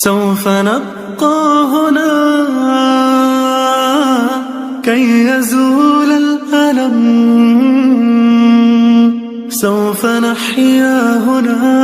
سوف نبقى هنا كي يزول الألم سوف نحيا هنا.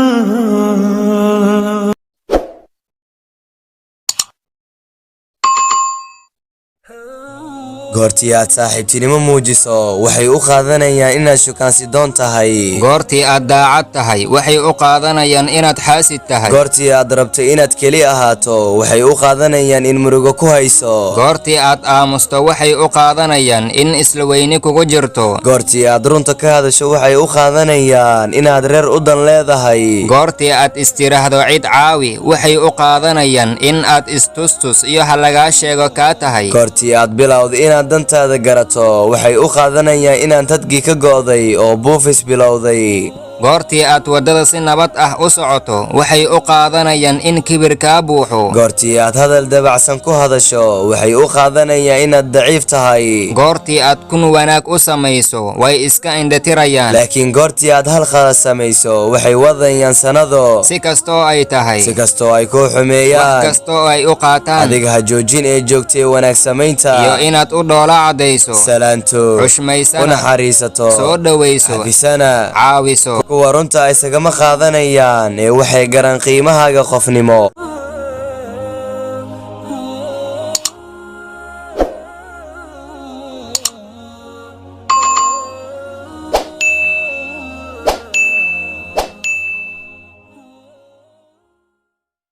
goortii aad saaxiibtinimo muujiso waxay u qaadanayaan inaad shukaansidoon tahay. goortii aad daacad tahay waxay u qaadanayaan inaad xaasid tahay. goortii aad rabto inaad keli ahaato waxay u qaadanayaan in murugo ku hayso. goortii aad aamusto waxay u qaadanayaan in isla weyni kugu jirto. goortii aad runta ka hadasho waxay u qaadanayaan inaad reer u dan leedahay. goortii aad istiraahdo cid caawi waxay u qaadanayaan in aad istustus iyo halagaa sheego kaa tahay. goortii aad bilowdo inaad dantaada garato waxay u qaadanayaan inaan tadgii ka go'day oo buufis bilowday. goortii aad waddada si nabad ah u socoto waxay u qaadanayaan in kibir kaa buuxo. goortii aad hadal dabacsan ku hadasho waxay u qaadanayaan inaad daciif tahay. goortii aad kun wanaag u samayso way iska indhatirayaan. laakiin goortii aad hal khalad samayso waxay wadayaan sanado. si kastoo ay tahay, si kastoo ay kuu xumeeyaan, wax kastoo ay u qaataan, adiga ha joojin ee joogtay wanaag samaynta iyo inaad u dhoola caddayso, salaanto, xushmaysana, u naxariisato, soo dhowayso, hafisana, caawiso. kuwa runta isagama qaadanayaan ee waxay garan qiimahaaga qofnimo.